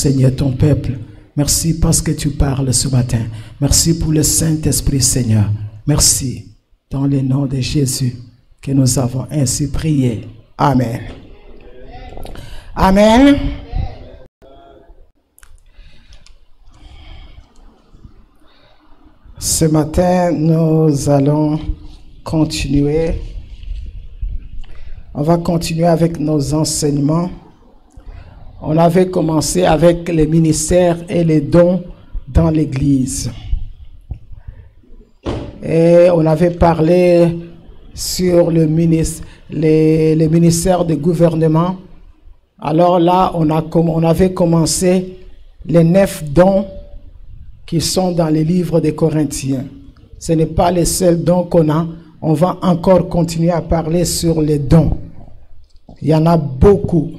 Seigneur, ton peuple. Merci parce que tu parles ce matin. Merci pour le Saint-Esprit, Seigneur. Merci. Dans le nom de Jésus que nous avons ainsi prié. Amen. Amen. Ce matin, nous allons continuer. On va continuer avec nos enseignements. On avait commencé avec les ministères et les dons dans l'Église. Et on avait parlé sur les ministères de gouvernement. Alors là, on avait commencé les 9 dons qui sont dans les livres des Corinthiens. Ce n'est pas les seuls dons qu'on a. On va encore continuer à parler sur les dons. Il y en a beaucoup.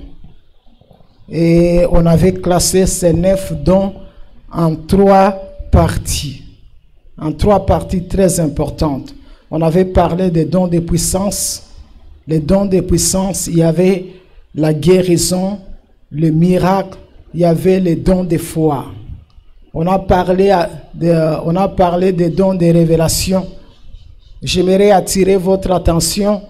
Et on avait classé ces 9 dons en 3 parties. En 3 parties très importantes. On avait parlé des dons de puissance. Les dons de puissance, il y avait la guérison, le miracle, il y avait les dons de foi. On a parlé des dons de révélation. J'aimerais attirer votre attention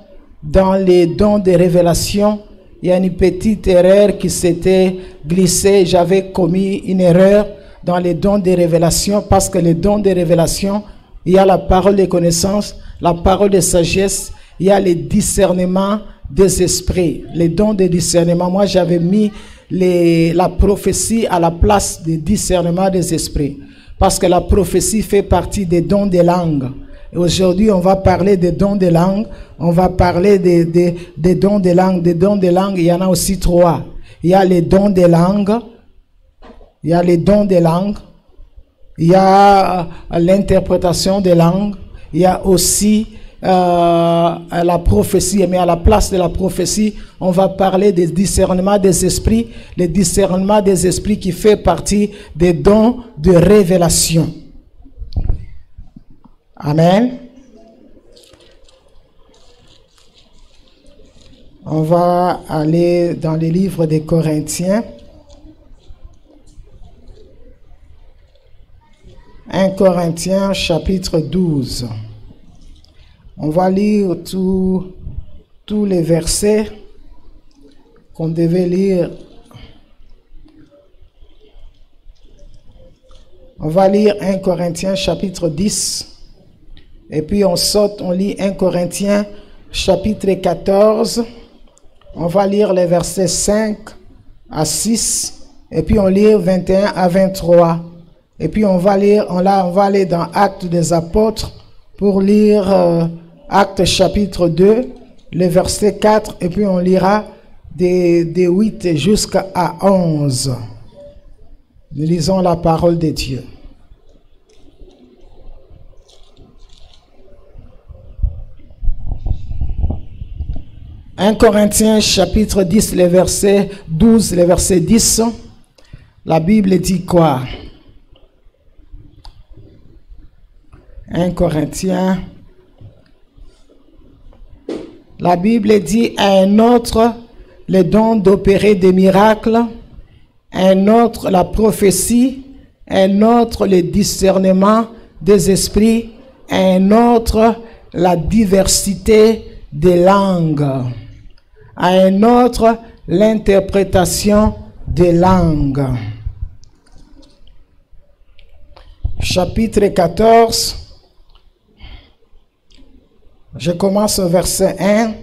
dans les dons de révélation. Il y a une petite erreur qui s'était glissée. J'avais commis une erreur dans les dons de révélation parce que les dons de révélation, il y a la parole de connaissance, la parole de sagesse, il y a les discernements des esprits. Les dons de discernement, moi j'avais mis la prophétie à la place des discernements des esprits. Parce que la prophétie fait partie des dons des langues. Et aujourd'hui, on va parler des dons des langues. On va parler des dons des langues. Des dons des langues, il y en a aussi 3. Il y a les dons des langues. Il y a les dons des langues. Il y a l'interprétation des langues. Il y a aussi la prophétie. Mais à la place de la prophétie, on va parler des discernements des esprits. Les discernements des esprits qui fait partie des dons de révélation. Amen. On va aller dans les livres des Corinthiens. 1 Corinthiens chapitre 12. On va lire tous les versets qu'on devait lire. On va lire 1 Corinthiens chapitre 10. Et puis on lit 1 Corinthiens chapitre 14. On va lire les versets 5 à 6. Et puis on lit 21 à 23. Et puis on va aller dans Actes des Apôtres pour lire Actes chapitre 2, les versets 4. Et puis on lira des 8 jusqu'à 11. Nous lisons la parole de Dieu. 1 Corinthiens chapitre 10, les versets 12, les versets 10, la Bible dit quoi? 1 Corinthiens, la Bible dit à un autre le don d'opérer des miracles, un autre la prophétie, un autre le discernement des esprits, un autre la diversité des langues, à un autre l'interprétation des langues. Chapitre 14, je commence au verset 1.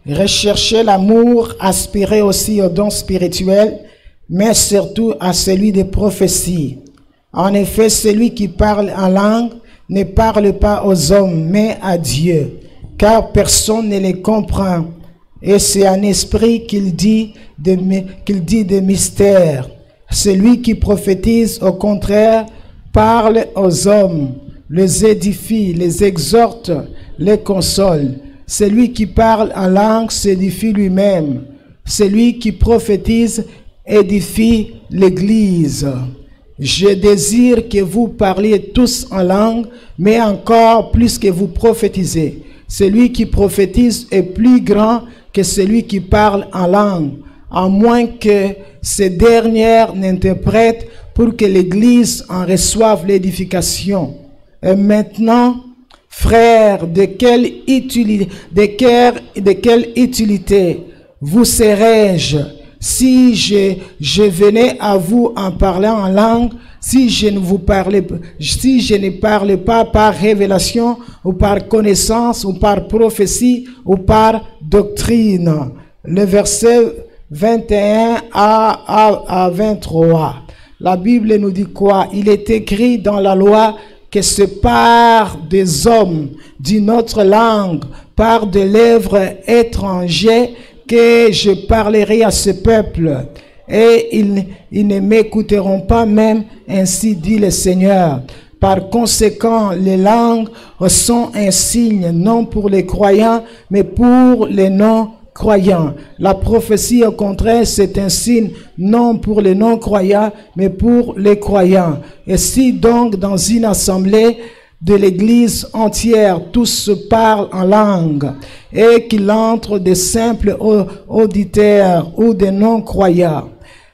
Recherchez l'amour, aspirez aussi aux dons spirituels, mais surtout à celui des prophéties. En effet, celui qui parle en langue ne parle pas aux hommes, mais à Dieu, car personne ne les comprend. Et c'est un esprit qu'il dit des mystères. Celui qui prophétise, au contraire, parle aux hommes, les édifie, les exhorte, les console. Celui qui parle en langue s'édifie lui-même. Celui qui prophétise édifie l'Église. Je désire que vous parliez tous en langue, mais encore plus que vous prophétisez. Celui qui prophétise est plus grand que celui qui parle en langue, à moins que ces dernières n'interprètent pour que l'Église en reçoive l'édification. Et maintenant, frères, de quelle utilité vous serais-je si je venais à vous en parlant en langue, si je ne parle pas par révélation ou par connaissance ou par prophétie ou par doctrine. Le verset 21 à 23. La Bible nous dit quoi? Il est écrit dans la loi que c'est par des hommes d'une autre langue, par des lèvres étrangères, que je parlerai à ce peuple, et ils ne m'écouteront pas même, ainsi dit le Seigneur. Par conséquent, les langues sont un signe, non pour les croyants, mais pour les non-croyants. La prophétie, au contraire, c'est un signe, non pour les non-croyants, mais pour les croyants. Et si donc, dans une assemblée de l'Église entière, tous se parlent en langue, et qu'il entre des simples auditeurs ou des non-croyants,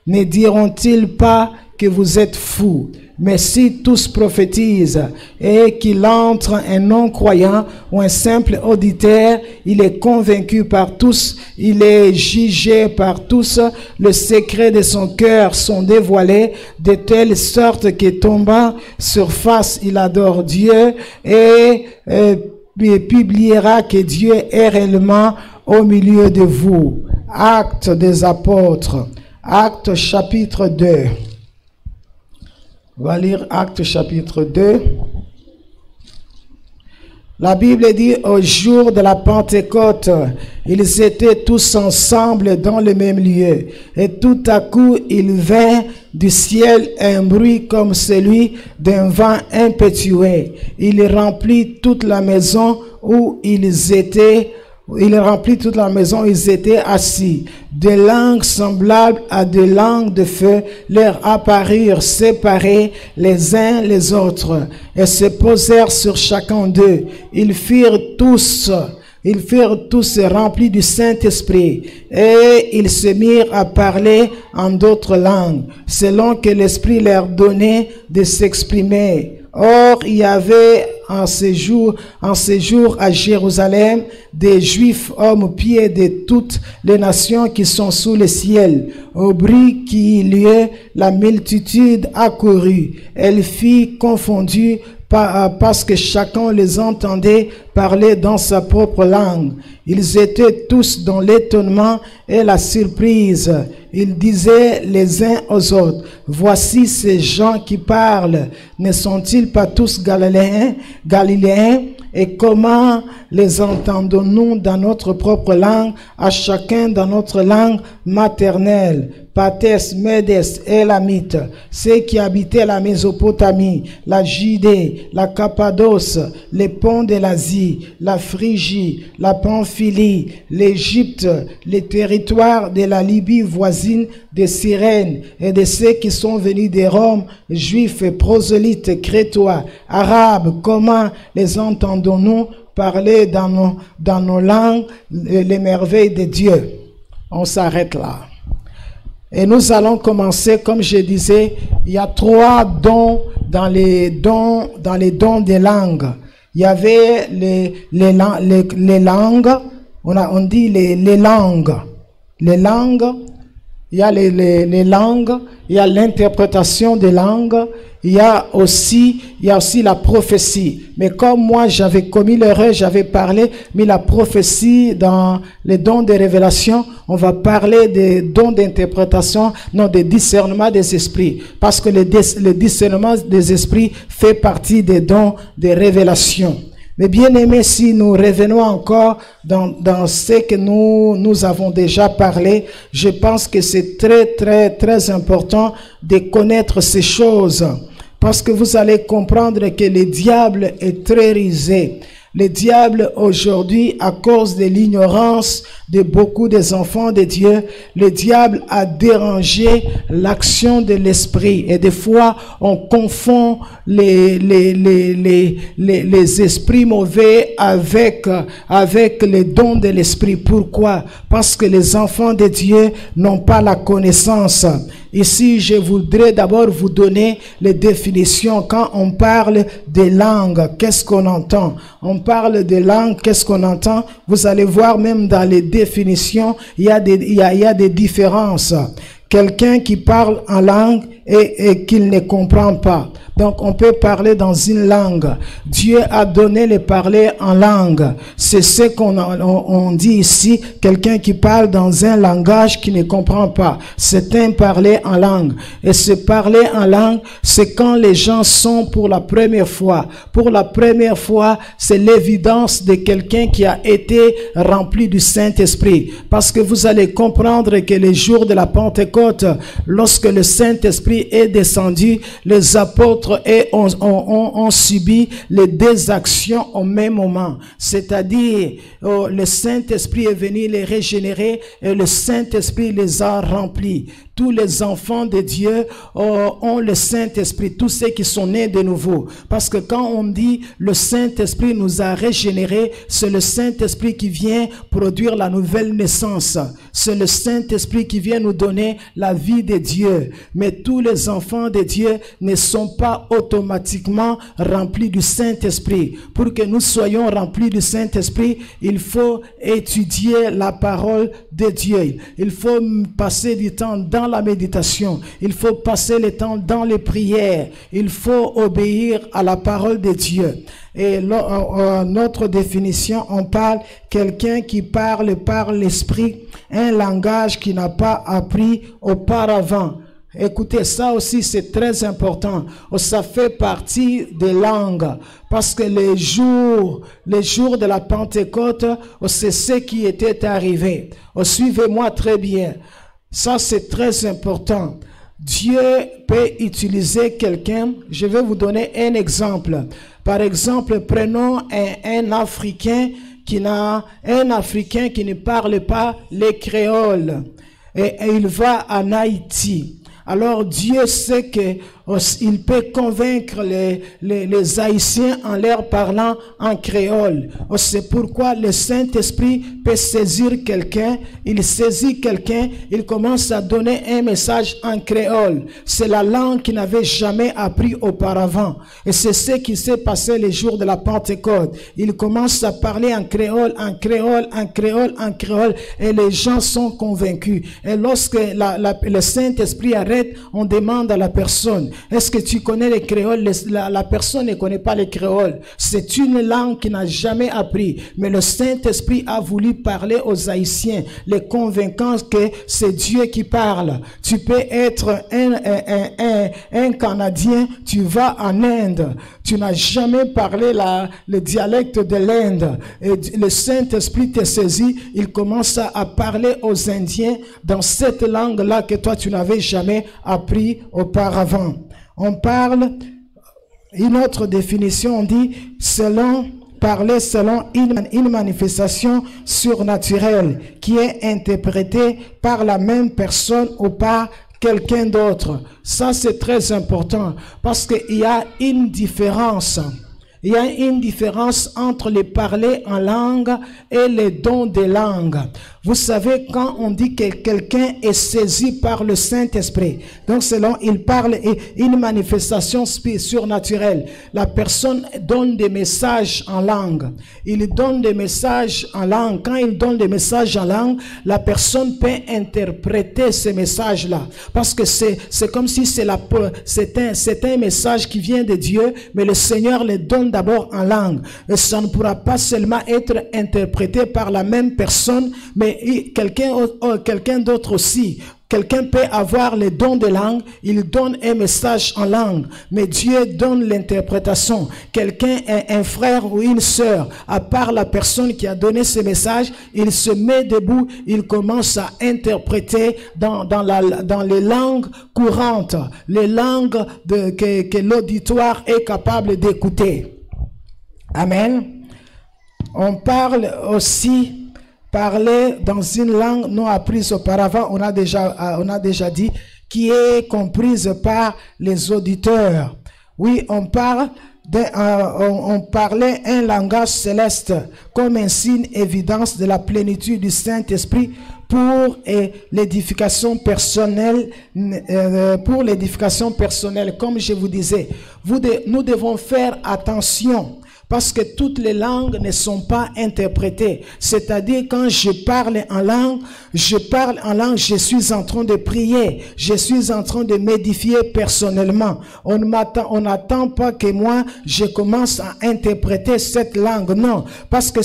ne diront-ils pas que vous êtes fous? Mais si tous prophétisent et qu'il entre un non-croyant ou un simple auditeur, il est convaincu par tous, il est jugé par tous, le secret de son cœur sont dévoilés, de telle sorte que tombant sur face, il adore Dieu et publiera que Dieu est réellement au milieu de vous. Actes des apôtres, Actes chapitre 2. On va lire Actes chapitre 2. La Bible dit, au jour de la Pentecôte, ils étaient tous ensemble dans le même lieu. Et tout à coup, il vint du ciel un bruit comme celui d'un vent impétueux. Il remplit toute la maison où ils étaient. Il remplit toute la maison où ils étaient assis. Des langues semblables à des langues de feu leur apparurent séparées les uns les autres et se posèrent sur chacun d'eux. Ils furent tous remplis du Saint-Esprit et ils se mirent à parler en d'autres langues, selon que l'Esprit leur donnait de s'exprimer. Or, il y avait en ce jour à Jérusalem des Juifs, hommes pieds de toutes les nations qui sont sous le ciel. Au bruit qui eut lieu, la multitude accourut. Elle fut confondue parce que chacun les entendait parler dans sa propre langue. Ils étaient tous dans l'étonnement et la surprise. Ils disaient les uns aux autres, voici ces gens qui parlent, ne sont-ils pas tous Galiléens? Et comment les entendons-nous dans notre propre langue, à chacun dans notre langue maternelle? Pathès, Médès, Élamite, ceux qui habitaient la Mésopotamie, la Judée, la Cappadoce, les ponts de l'Asie, la Phrygie, la Pamphylie, l'Égypte, les territoires de la Libye voisine de Cyrène, et de ceux qui sont venus de Rome, juifs, prosélytes, crétois, arabes, comment les entendons-nous parler dans nos langues les merveilles de Dieu? On s'arrête là. Et nous allons commencer, comme je disais, il y a 3 dons dans les dons des langues. Il y avait les langues, on dit les langues. Les langues, il y a les langues, il y a l'interprétation des langues, il y a aussi la prophétie. Mais comme moi j'avais commis l'erreur, j'avais parlé, mais la prophétie dans les dons de révélation, on va parler des dons d'interprétation, non, des discernements des esprits. Parce que le discernement des esprits fait partie des dons de révélation. Mais bien aimés, si nous revenons encore dans ce que nous avons déjà parlé, je pense que c'est très important de connaître ces choses. Parce que vous allez comprendre que le diable est très rusé. Le diable aujourd'hui, à cause de l'ignorance de beaucoup des enfants de Dieu, le diable a dérangé l'action de l'esprit. Et des fois, on confond les esprits mauvais avec les dons de l'esprit. Pourquoi? Parce que les enfants de Dieu n'ont pas la connaissance. Ici, je voudrais d'abord vous donner les définitions. Quand on parle de langue, qu'est-ce qu'on entend? On parle de langue, qu'est-ce qu'on entend? Vous allez voir même dans les définitions, il y a des différences. Quelqu'un qui parle en langue et qu'il ne comprend pas. Donc, on peut parler dans une langue. Dieu a donné le parler en langue. C'est ce qu'on dit ici. Quelqu'un qui parle dans un langage qui ne comprend pas. C'est un parler en langue. Et ce parler en langue, c'est quand les gens sont pour la première fois. Pour la première fois, c'est l'évidence de quelqu'un qui a été rempli du Saint-Esprit. Parce que vous allez comprendre que les jours de la Pentecôte, lorsque le Saint-Esprit est descendu, les apôtres ont subi les deux actions au même moment. C'est-à-dire, le Saint-Esprit est venu les régénérer et le Saint-Esprit les a remplis. Tous les enfants de Dieu ont le Saint-Esprit, tous ceux qui sont nés de nouveau. Parce que quand on dit le Saint-Esprit nous a régénérés, c'est le Saint-Esprit qui vient produire la nouvelle naissance. C'est le Saint-Esprit qui vient nous donner la vie de Dieu. Mais tous les enfants de Dieu ne sont pas automatiquement remplis du Saint-Esprit. Pour que nous soyons remplis du Saint-Esprit, il faut étudier la parole de Dieu. Il faut passer du temps dans la méditation. Il faut passer le temps dans les prières. Il faut obéir à la parole de Dieu. Et notre définition, on parle quelqu'un qui parle par l'esprit un langage qu'il n'a pas appris auparavant. Écoutez, ça aussi c'est très important. Ça fait partie des langues. Parce que les jours de la Pentecôte, c'est ce qui était arrivé. Suivez-moi très bien. Ça c'est très important. Dieu peut utiliser quelqu'un. Je vais vous donner un exemple. Par exemple, prenons un Africain qui ne parle pas le créole. Et il va en Haïti. Alors Dieu sait qu'il peut convaincre les Haïtiens en leur parlant en créole. C'est pourquoi le Saint-Esprit peut saisir quelqu'un. Il saisit quelqu'un, il commence à donner un message en créole. C'est la langue qu'il n'avait jamais appris auparavant. Et c'est ce qui s'est passé les jours de la Pentecôte. Il commence à parler en créole, en créole, en créole, en créole. Et les gens sont convaincus. Et lorsque le Saint-Esprit arrête, on demande à la personne, est-ce que tu connais le créole? La personne ne connaît pas le créole. C'est une langue qu'il n'a jamais appris. Mais le Saint-Esprit a voulu parler aux Haïtiens, les convaincant que c'est Dieu qui parle. Tu peux être un Canadien, tu vas en Inde. Tu n'as jamais parlé le dialecte de l'Inde. Et le Saint-Esprit te saisit, il commence à parler aux Indiens dans cette langue-là que toi tu n'avais jamais appris auparavant. On parle, une autre définition, on dit parler selon une manifestation surnaturelle qui est interprétée par la même personne ou par quelqu'un d'autre. Ça c'est très important parce qu'il y a une différence. Il y a une différence entre les parler en langue et les dons de langue. Vous savez, quand on dit que quelqu'un est saisi par le Saint-Esprit, donc il parle une manifestation surnaturelle. La personne donne des messages en langue. Il donne des messages en langue. Quand il donne des messages en langue, la personne peut interpréter ces messages-là. Parce que c'est comme si c'est un message qui vient de Dieu, mais le Seigneur le donne d'abord en langue. Et ça ne pourra pas seulement être interprété par la même personne, mais quelqu'un d'autre aussi. Quelqu'un peut avoir les dons de langue, il donne un message en langue, mais Dieu donne l'interprétation. Quelqu'un, un frère ou une sœur, à part la personne qui a donné ce message, il se met debout, il commence à interpréter dans les langues courantes, les langues que l'auditoire est capable d'écouter. Amen. On parle aussi, parler dans une langue non apprise auparavant, on a déjà dit, qui est comprise par les auditeurs. Oui, on parlait un langage céleste comme un signe évidence de la plénitude du Saint-Esprit pour l'édification personnelle, comme je vous disais. Nous devons faire attention. Parce que toutes les langues ne sont pas interprétées. C'est-à-dire, quand je parle en langue, je suis en train de prier. Je suis en train de m'édifier personnellement. On n'attend pas que moi, je commence à interpréter cette langue. Non. Parce que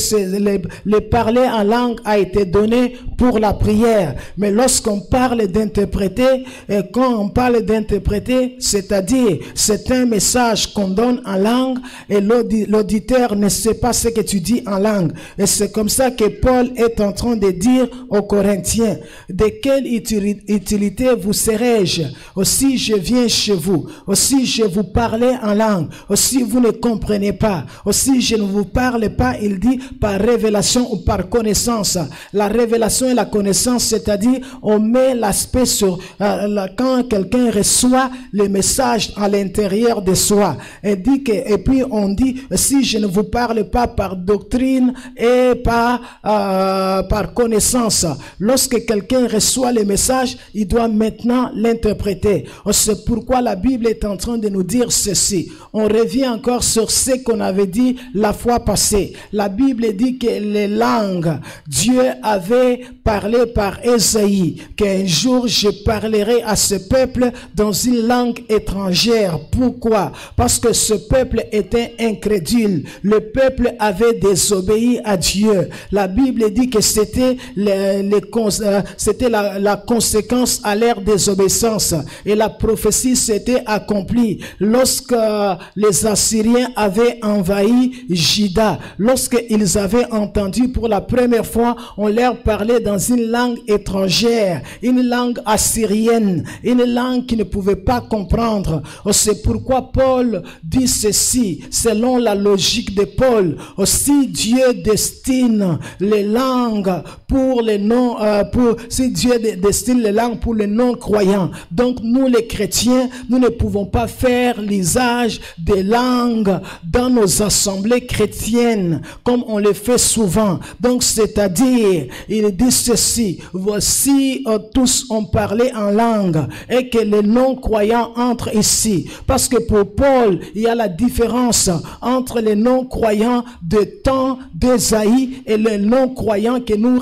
le parler en langue a été donné pour la prière. Mais lorsqu'on parle d'interpréter, quand on parle d'interpréter, c'est-à-dire, c'est un message qu'on donne en langue et l'auditeur ne sait pas ce que tu dis en langue. Et c'est comme ça que Paul est en train de dire aux Corinthiens, de quelle utilité vous serais-je? Aussi je viens chez vous, aussi je vous parlais en langue, aussi vous ne comprenez pas, aussi je ne vous parle pas, il dit par révélation ou par connaissance. La révélation et la connaissance, c'est-à-dire on met l'aspect sur quand quelqu'un reçoit le message à l'intérieur de soi. Et puis on dit, si je ne vous parle pas par doctrine et par connaissance. Lorsque quelqu'un reçoit le message, il doit maintenant l'interpréter. C'est pourquoi la Bible est en train de nous dire ceci. On revient encore sur ce qu'on avait dit la fois passée. La Bible dit que les langues, Dieu avait parlé par Ésaïe, qu'un jour je parlerai à ce peuple dans une langue étrangère. Pourquoi? Parce que ce peuple était incrédule. Le peuple avait désobéi à Dieu. La Bible dit que c'était la conséquence à leur désobéissance. Et la prophétie s'était accomplie lorsque les Assyriens avaient envahi Juda. Lorsqu'ils avaient entendu pour la première fois, on leur parlait dans une langue étrangère, une langue assyrienne, une langue qu'ils ne pouvaient pas comprendre. C'est pourquoi Paul dit ceci, selon la logique de Paul. Aussi Dieu destine les langues pour les non-croyants. Donc nous les chrétiens, nous ne pouvons pas faire l'usage des langues dans nos assemblées chrétiennes comme on le fait souvent. Donc c'est-à-dire, il dit ceci, voici tous ont parlé en langue et que les non-croyants entrent ici. Parce que pour Paul, il y a la différence entre les non-croyants de temps d'Ésaïe et les non-croyants que nous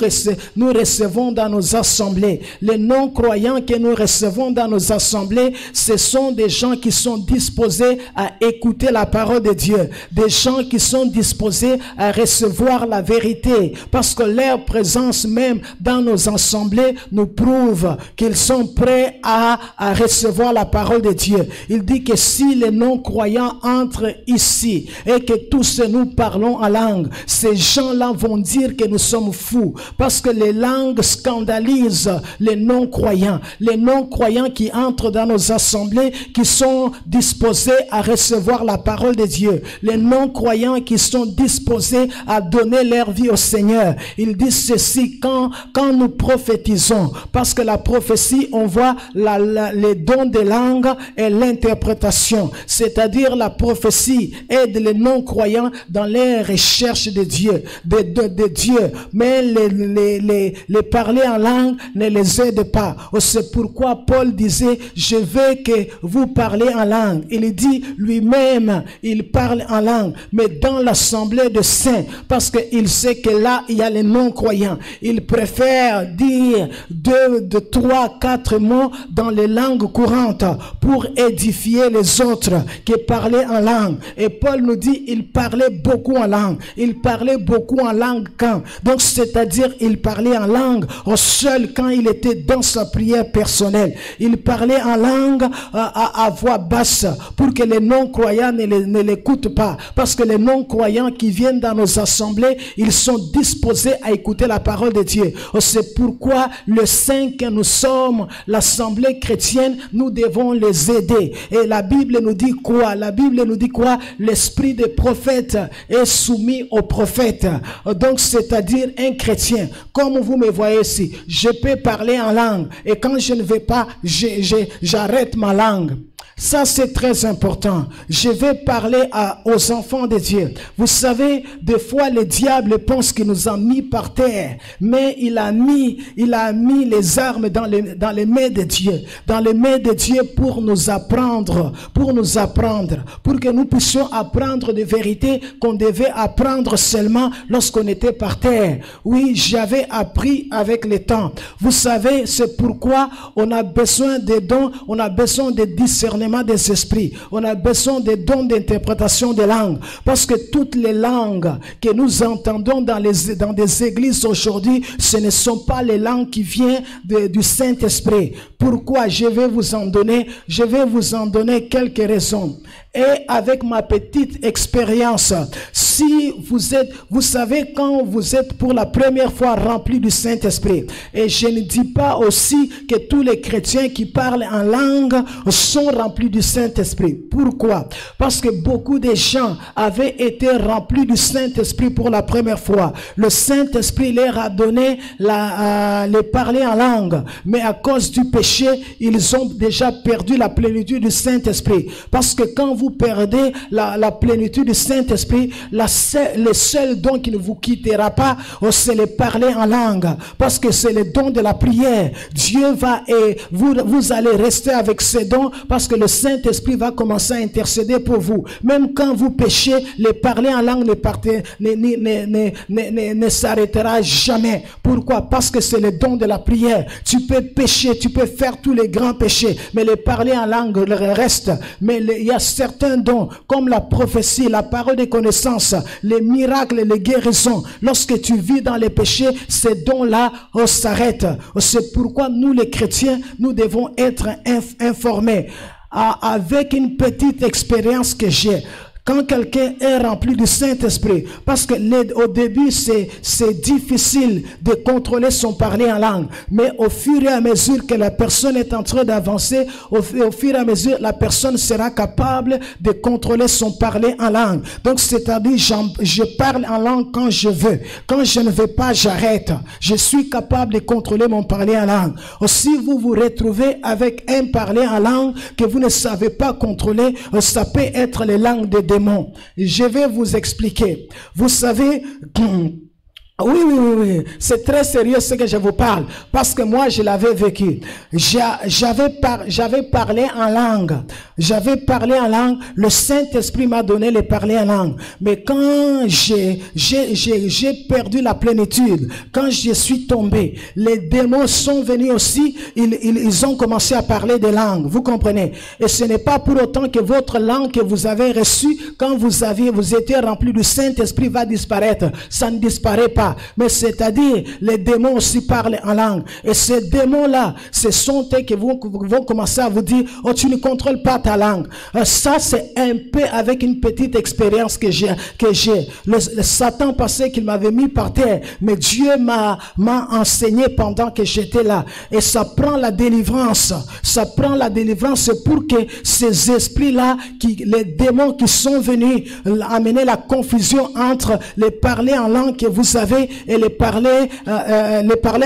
recevons dans nos assemblées. Les non-croyants que nous recevons dans nos assemblées, ce sont des gens qui sont disposés à écouter la parole de Dieu, des gens qui sont disposés à recevoir la vérité, parce que leur présence même dans nos assemblées nous prouve qu'ils sont prêts à recevoir la parole de Dieu. Il dit que si les non-croyants entrent ici et que tous nous parlons en langue, ces gens-là vont dire que nous sommes fous, parce que les langues scandalisent les non-croyants. Les non-croyants qui entrent dans nos assemblées, qui sont disposés à recevoir la parole de Dieu. Les non-croyants qui sont disposés à donner leur vie au Seigneur. Ils disent ceci quand nous prophétisons, parce que la prophétie, on voit les dons des langues et l'interprétation. C'est-à-dire la prophétie aide les non-croyants dans les recherches de Dieu, de Dieu. Mais les parler en langue ne les aide pas. C'est pourquoi Paul disait, je veux que vous parlez en langue. Il dit lui-même, il parle en langue, mais dans l'assemblée de saints, parce qu'il sait que là, il y a les non-croyants. Il préfère dire 2, 3, 4 mots dans les langues courantes pour édifier les autres que parler en langue. Et Paul nous dit, il parlait beaucoup en langue. Il parlait beaucoup en langue quand? Donc, c'est-à-dire, il parlait en langue au seul quand il était dans sa prière personnelle. Il parlait en langue à voix basse pour que les non-croyants ne l'écoutent pas. Parce que les non-croyants qui viennent dans nos assemblées, ils sont disposés à écouter la parole de Dieu. C'est pourquoi le saint que nous sommes, l'assemblée chrétienne, nous devons les aider. Et la Bible nous dit quoi? La Bible nous dit quoi? L'esprit de prophète est soumis au prophète. Donc, c'est-à-dire un chrétien. Comme vous me voyez ici, je peux parler en langue. Et quand je ne vais pas, j'arrête ma langue. Ça, c'est très important. Je vais parler aux enfants de Dieu. Vous savez, des fois, le diable pense qu'il nous a mis par terre. Mais il a mis les armes dans les mains de Dieu. Dans les mains de Dieu pour nous apprendre. Pour que nous puissions apprendre des vérités qu'on devait apprendre seulement lorsqu'on était par terre. Oui, j'avais appris avec le temps. Vous savez, c'est pourquoi on a besoin des dons, on a besoin de discernement des esprits. On a besoin des dons d'interprétation des langues. Parce que toutes les langues que nous entendons dans des églises aujourd'hui, ce ne sont pas les langues qui viennent du Saint-Esprit. Pourquoi? Je vais vous en donner quelques raisons. Et avec ma petite expérience, si vous savez quand vous êtes pour la première fois rempli du Saint-Esprit, et je ne dis pas aussi que tous les chrétiens qui parlent en langue sont remplis du Saint-Esprit. Pourquoi? Parce que beaucoup de gens avaient été remplis du Saint-Esprit pour la première fois. Le Saint-Esprit leur a donné les parler en langue, mais à cause du péché, ils ont déjà perdu la plénitude du Saint-Esprit. Parce que quand vous perdez la plénitude du Saint-Esprit, le seul don qui ne vous quittera pas, c'est le parler en langue. Parce que c'est le don de la prière. Dieu va et vous allez rester avec ces dons parce que le Saint-Esprit va commencer à intercéder pour vous. Même quand vous péchez, le parler en langue ne s'arrêtera jamais. Pourquoi? Parce que c'est le don de la prière. Tu peux pécher, tu peux faire tous les grands péchés, mais le parler en langue reste. Mais il y a certains dons, comme la prophétie, la parole de connaissance, les miracles, les guérisons. Lorsque tu vis dans les péchés, ces dons-là s'arrêtent. C'est pourquoi nous, les chrétiens, nous devons être informés. Avec une petite expérience que j'ai, quand quelqu'un est rempli du Saint-Esprit, parce que au début c'est difficile de contrôler son parler en langue, mais au fur et à mesure que la personne est en train d'avancer, au fur et à mesure la personne sera capable de contrôler son parler en langue. Donc c'est-à-dire je parle en langue quand je veux, quand je ne veux pas j'arrête. Je suis capable de contrôler mon parler en langue. Si vous vous retrouvez avec un parler en langue que vous ne savez pas contrôler, ça peut être les langues des démons. Je vais vous expliquer. Vous savez, oui. C'est très sérieux ce que je vous parle. Parce que moi, je l'avais vécu. J'avais parlé en langue. Le Saint-Esprit m'a donné le parler en langue. Mais quand j'ai perdu la plénitude, quand je suis tombé, les démons sont venus aussi. Ils ont commencé à parler des langues. Vous comprenez? Et ce n'est pas pour autant que votre langue que vous avez reçue, quand vous étiez rempli du Saint-Esprit, va disparaître. Ça ne disparaît pas. Mais c'est-à-dire, les démons aussi parlent en langue. Et ces démons-là, ce sont eux qui vont commencer à vous dire, oh, tu ne contrôles pas ta langue. Ça, c'est un peu avec une petite expérience que j'ai. Le Satan pensait qu'il m'avait mis par terre. Mais Dieu m'a enseigné pendant que j'étais là. Et ça prend la délivrance. Ça prend la délivrance pour que ces esprits-là, les démons qui sont venus amener la confusion entre les parler en langue que vous avez et les parler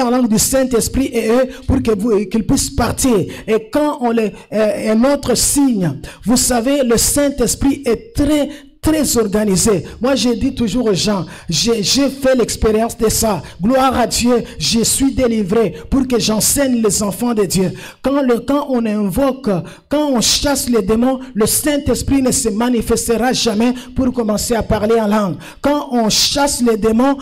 en langue du Saint-Esprit et eux pour qu'ils puissent partir. Et quand un autre signe, vous savez, le Saint-Esprit est très organisé. Moi, je dis toujours aux gens, j'ai fait l'expérience de ça. Gloire à Dieu, je suis délivré pour que j'enseigne les enfants de Dieu. Quand on invoque, quand on chasse les démons, le Saint-Esprit ne se manifestera jamais pour commencer à parler en langue. Quand on chasse les démons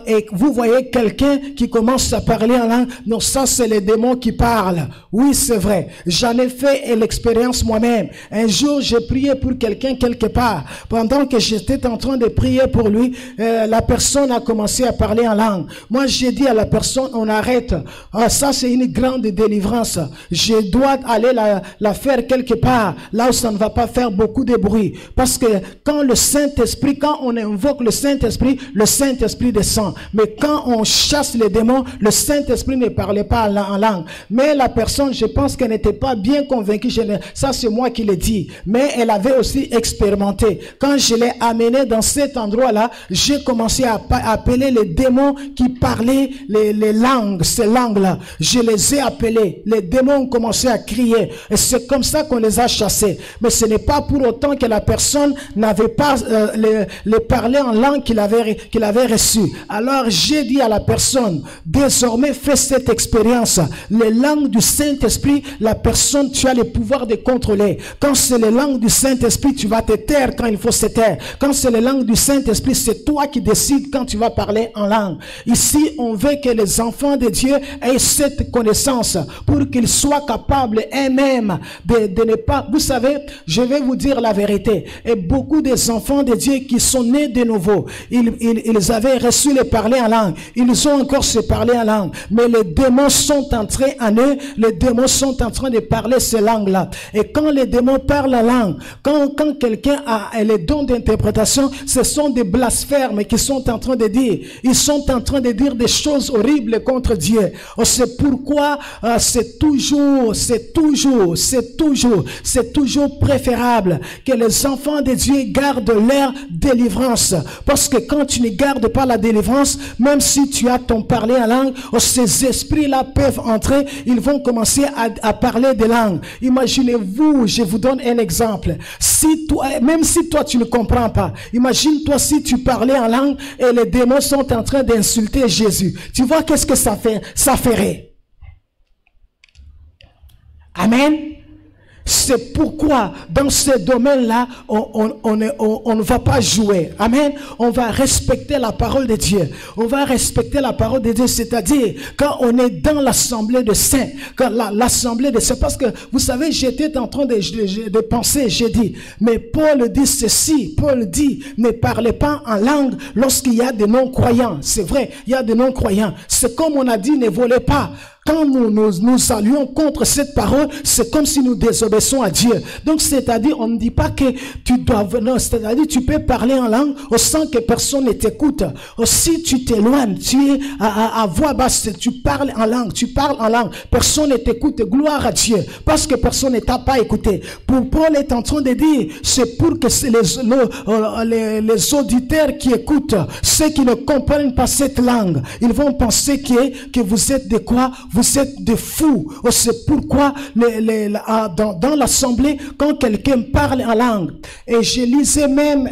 et vous voyez quelqu'un qui commence à parler en langue, non, ça c'est les démons qui parlent. Oui, c'est vrai. J'en ai fait l'expérience moi-même. Un jour, j'ai prié pour quelqu'un quelque part. Pendant que j'étais en train de prier pour lui, la personne a commencé à parler en langue. Moi, j'ai dit à la personne, on arrête. Ça, c'est une grande délivrance. Je dois aller la faire quelque part, là où ça ne va pas faire beaucoup de bruit. Parce que quand on invoque le Saint-Esprit descend. Mais quand on chasse les démons, le Saint-Esprit ne parlait pas en langue. Mais la personne, je pense qu'elle n'était pas bien convaincue. Ça, c'est moi qui l'ai dit. Mais elle avait aussi expérimenté. Quand je l'ai amené dans cet endroit-là, j'ai commencé à appeler les démons qui parlaient les langues, ces langues-là. Je les ai appelés. Les démons ont commencé à crier. Et c'est comme ça qu'on les a chassés. Mais ce n'est pas pour autant que la personne n'avait pas les parler en langue qu'il avait reçu. Alors j'ai dit à la personne, désormais fais cette expérience. Les langues du Saint-Esprit, la personne, tu as le pouvoir de contrôler. Quand c'est les langues du Saint-Esprit, tu vas te taire quand il faut se taire. Quand c'est les langues du Saint-Esprit, c'est toi qui décides quand tu vas parler en langue. Ici, on veut que les enfants de Dieu aient cette connaissance pour qu'ils soient capables eux-mêmes de ne pas... Vous savez, je vais vous dire la vérité. Et beaucoup des enfants de Dieu qui sont nés de nouveau, ils avaient reçu le parler en langue. Ils ont encore se parler en langue. Mais les démons sont entrés en eux. Les démons sont en train de parler ces langues-là. Et quand les démons parlent la langue, quand quelqu'un a les dons d'interprétation, ce sont des blasphèmes qu'ils sont en train de dire. Ils sont en train de dire des choses horribles contre Dieu. C'est pourquoi c'est toujours préférable que les enfants de Dieu gardent leur délivrance. Parce que quand tu ne gardes pas la délivrance, même si tu as ton parler en langue, ces esprits-là peuvent entrer, ils vont commencer à parler des langues. Imaginez-vous, je vous donne un exemple. Même si toi tu ne comprends pas, imagine-toi si tu parlais en langue et les démons sont en train d'insulter Jésus. Tu vois qu'est-ce que ça ferait? Amen. C'est pourquoi dans ce domaine-là, on ne va pas jouer. Amen. On va respecter la parole de Dieu. On va respecter la parole de Dieu, c'est-à-dire quand on est dans l'assemblée de saints, quand l'assemblée de saints, parce que vous savez, j'étais en train de penser, j'ai dit, mais Paul dit ceci, Paul dit, ne parlez pas en langue lorsqu'il y a des non-croyants. C'est vrai, il y a des non-croyants. C'est comme on a dit, ne volez pas. Quand nous allions contre cette parole, c'est comme si nous désobéissons à Dieu. Donc, c'est-à-dire, on ne dit pas que tu dois... Non, c'est-à-dire, tu peux parler en langue sans que personne ne t'écoute. Si tu t'éloignes, tu es à voix basse, tu parles en langue, personne ne t'écoute, gloire à Dieu, parce que personne ne t'a pas écouté. Pour Paul est en train de dire, c'est pour que les auditeurs qui écoutent, ceux qui ne comprennent pas cette langue, ils vont penser que vous êtes de quoi? Vous êtes des fous. C'est pourquoi dans l'assemblée, quand quelqu'un parle en langue, et je lisais même,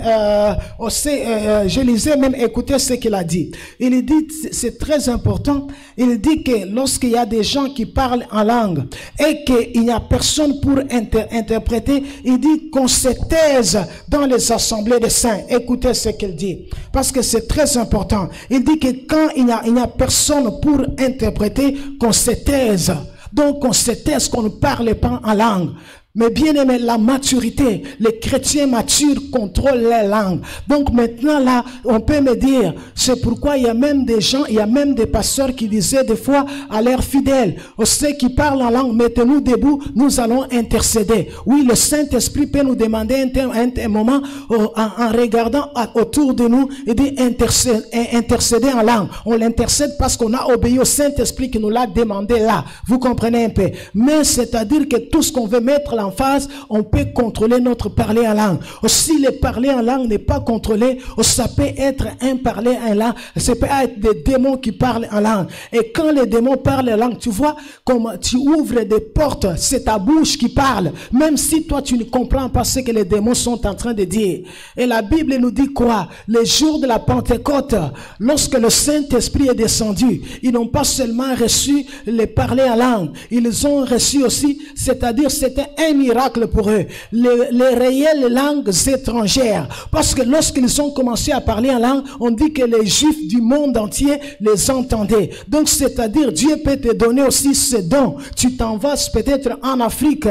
écoutez ce qu'il a dit. Il dit, c'est très important, il dit que lorsqu'il y a des gens qui parlent en langue, et qu'il n'y a personne pour interpréter, il dit qu'on se taise dans les assemblées des saints. Écoutez ce qu'il dit, parce que c'est très important. Il dit que quand il n'y a personne pour interpréter, qu'on se taise. Donc on se taise, qu'on ne parle pas en langue. Mais bien aimé, la maturité, les chrétiens matures contrôlent les langues. Donc maintenant là, on peut me dire, c'est pourquoi il y a même des gens, il y a même des pasteurs qui disaient des fois à leurs fidèles, ceux qui parlent en langue, mettez-nous debout, nous allons intercéder. Oui, le Saint-Esprit peut nous demander un moment, en regardant autour de nous, et dit intercéder en langue. On l'intercède parce qu'on a obéi au Saint-Esprit qui nous l'a demandé là. Vous comprenez un peu? Mais c'est-à-dire que tout ce qu'on veut mettre là en face, on peut contrôler notre parler en langue. Si le parler en langue n'est pas contrôlé, ça peut être un parler en langue, ça peut être des démons qui parlent en langue. Et quand les démons parlent en langue, tu vois, comme tu ouvres des portes, c'est ta bouche qui parle, même si toi tu ne comprends pas ce que les démons sont en train de dire. Et la Bible nous dit quoi? Les jours de la Pentecôte, lorsque le Saint-Esprit est descendu, ils n'ont pas seulement reçu les parler en langue, ils ont reçu aussi, c'est-à-dire c'était un miracle pour eux, les réelles langues étrangères, parce que lorsqu'ils ont commencé à parler en langue, on dit que les Juifs du monde entier les entendaient. Donc c'est-à-dire Dieu peut te donner aussi ce don. Tu t'en vas peut-être en Afrique,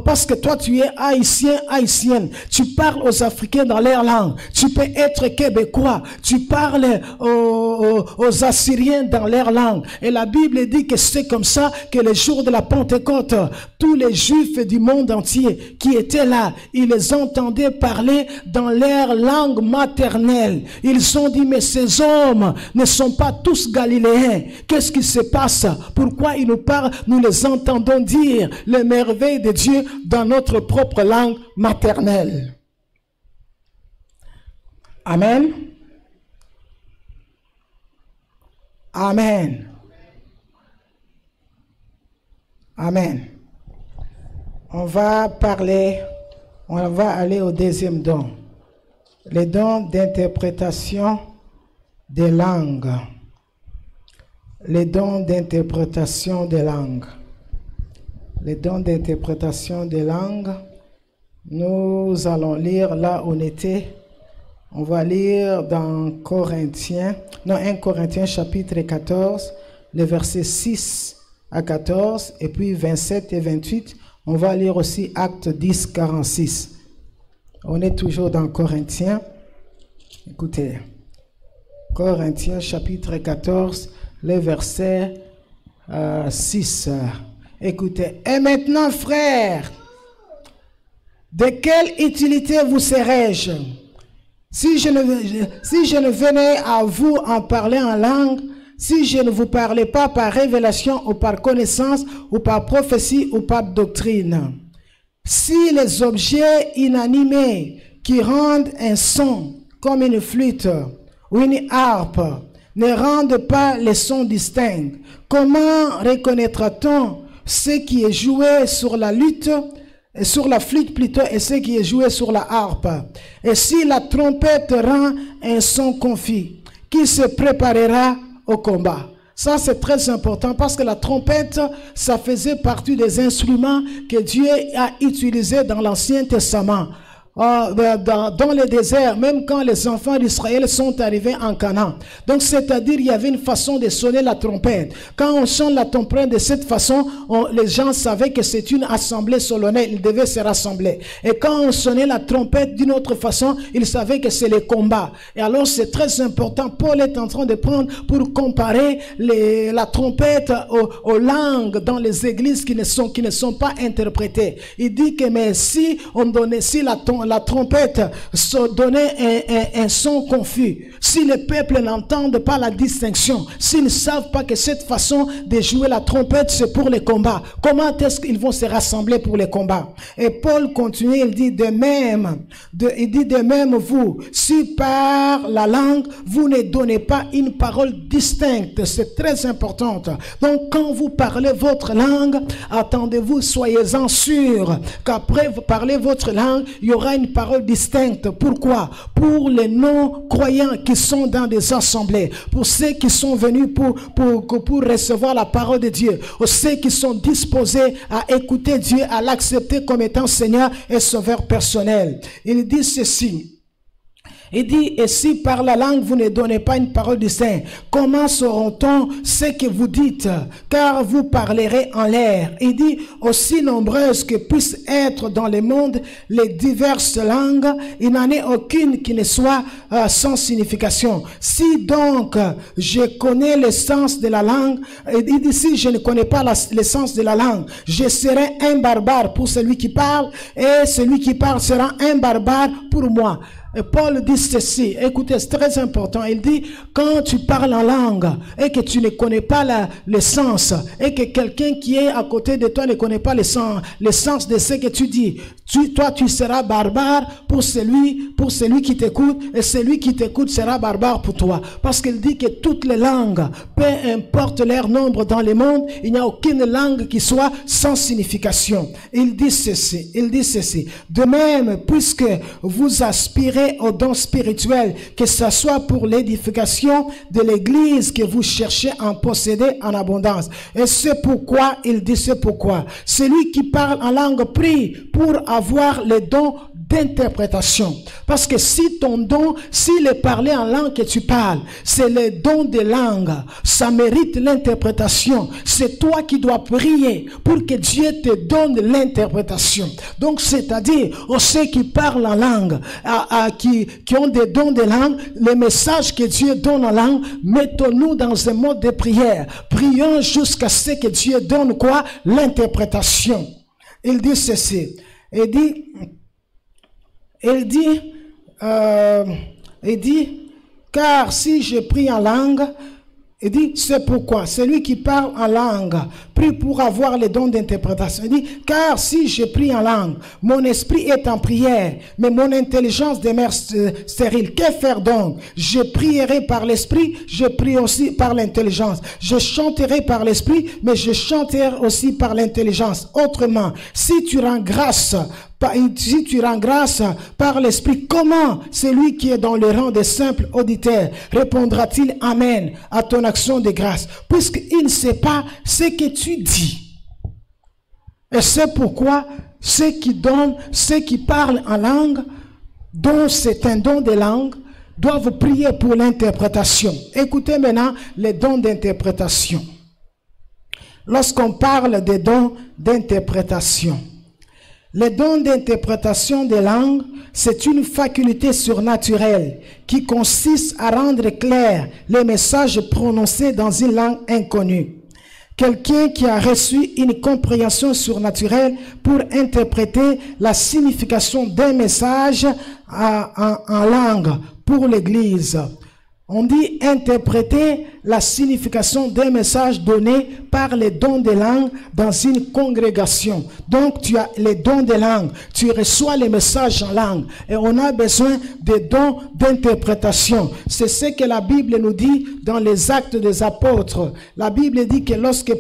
parce que toi tu es haïtien, haïtienne, tu parles aux Africains dans leur langue. Tu peux être québécois, tu parles aux Assyriens dans leur langue. Et la Bible dit que c'est comme ça que le jour de la Pentecôte, tous les Juifs du monde entier qui étaient là, ils les entendaient parler dans leur langue maternelle. Ils ont dit, mais ces hommes ne sont pas tous galiléens. Qu'est-ce qui se passe? Pourquoi ils nous parlent? Nous les entendons dire les merveilles de Dieu dans notre propre langue maternelle. Amen. Amen. Amen. On va aller au deuxième don. Les dons d'interprétation des langues. Les dons d'interprétation des langues. Les dons d'interprétation des langues. Nous allons lire là où on était. On va lire dans 1 Corinthiens chapitre 14, les versets 6 à 14, et puis 27 et 28. On va lire aussi Actes 10, 46. On est toujours dans Corinthiens. Écoutez. Corinthiens chapitre 14, les versets 6. Écoutez. Et maintenant, frères, de quelle utilité vous serais-je si je ne venais à vous en parler en langue, si je ne vous parlais pas par révélation ou par connaissance ou par prophétie ou par doctrine? Si les objets inanimés qui rendent un son comme une flûte ou une harpe ne rendent pas les sons distincts, comment reconnaîtra-t-on ce qui est joué sur la lutte, sur la flûte plutôt, et ce qui est joué sur la harpe? Et si la trompette rend un son confus, qui se préparera au combat? Ça, c'est très important parce que la trompette, ça faisait partie des instruments que Dieu a utilisés dans l'Ancien Testament. Dans le désert, même quand les enfants d'Israël sont arrivés en Canaan. Donc, c'est-à-dire, il y avait une façon de sonner la trompette. Quand on sonne la trompette de cette façon, les gens savaient que c'est une assemblée solennelle. Ils devaient se rassembler. Et quand on sonnait la trompette d'une autre façon, ils savaient que c'est le combat. Et alors, c'est très important. Paul est en train de prendre pour comparer la trompette aux langues dans les églises qui ne sont pas interprétées. Il dit que, mais si la trompette donnait un son confus, si le peuple n'entendent pas la distinction, s'ils ne savent pas que cette façon de jouer la trompette c'est pour les combats, comment est-ce qu'ils vont se rassembler pour les combats? Et Paul continue, il dit de même vous, si par la langue vous ne donnez pas une parole distincte, c'est très important. Donc quand vous parlez votre langue, attendez-vous, soyez-en sûrs qu'après vous parlez votre langue, il y aura une parole distincte. Pourquoi? Pour les non-croyants qui sont dans des assemblées, pour ceux qui sont venus pour recevoir la parole de Dieu, pour ceux qui sont disposés à écouter Dieu, à l'accepter comme étant Seigneur et Sauveur personnel. Il dit ceci. Il dit, et si par la langue vous ne donnez pas une parole distincte, comment sauront-on ce que vous dites? Car vous parlerez en l'air. Il dit, aussi nombreuses que puissent être dans le monde les diverses langues, il n'en est aucune qui ne soit sans signification. Si donc je connais le sens de la langue, il dit, si je ne connais pas le sens de la langue, je serai un barbare pour celui qui parle, et celui qui parle sera un barbare pour moi. Et Paul dit ceci, écoutez, c'est très important. Il dit, quand tu parles en langue et que tu ne connais pas le sens, et que quelqu'un qui est à côté de toi ne connaît pas le sens de ce que tu dis, toi tu seras barbare pour celui qui t'écoute, et celui qui t'écoute sera barbare pour toi. Parce qu'il dit que toutes les langues, peu importe leur nombre dans le monde, il n'y a aucune langue qui soit sans signification. Il dit ceci. De même, puisque vous aspirez aux dons spirituels, que ce soit pour l'édification de l'église que vous cherchez à en posséder en abondance. Et c'est pourquoi, il dit c'est pourquoi, celui qui parle en langue prie pour avoir les dons d'interprétation. Parce que si ton don, si le parler en langue que tu parles, c'est le don de langue, ça mérite l'interprétation. C'est toi qui dois prier pour que Dieu te donne l'interprétation. Donc, c'est-à-dire, ceux qui parlent en langue, qui ont des dons de langue, les messages que Dieu donne en langue, mettons-nous dans un mode de prière. Prions jusqu'à ce que Dieu donne quoi? L'interprétation. Il dit ceci. Il dit, car si je prie en langue, Il dit, c'est pourquoi celui qui parle en langue prie pour avoir les dons d'interprétation. Il dit, car si je prie en langue, mon esprit est en prière, mais mon intelligence demeure stérile. Que faire donc? Je prierai par l'esprit, je prie aussi par l'intelligence. Je chanterai par l'esprit, mais je chanterai aussi par l'intelligence. Autrement, si tu rends grâce par l'Esprit, comment celui qui est dans le rang des simples auditeurs répondra-t-il Amen à ton action de grâce, puisqu'il ne sait pas ce que tu dis? Et c'est pourquoi ceux qui parlent en langue, dont c'est un don de langue, doivent prier pour l'interprétation. Écoutez maintenant les dons d'interprétation. Lorsqu'on parle des dons d'interprétation, les dons d'interprétation des langues, c'est une faculté surnaturelle qui consiste à rendre clairs les messages prononcés dans une langue inconnue. Quelqu'un qui a reçu une compréhension surnaturelle pour interpréter la signification d'un message en langue pour l'Église. On dit interpréter la signification d'un message donné par les dons de langue dans une congrégation. Donc tu as les dons de langue, tu reçois les messages en langue et on a besoin des dons d'interprétation. C'est ce que la Bible nous dit dans les Actes des Apôtres. La Bible dit que lorsque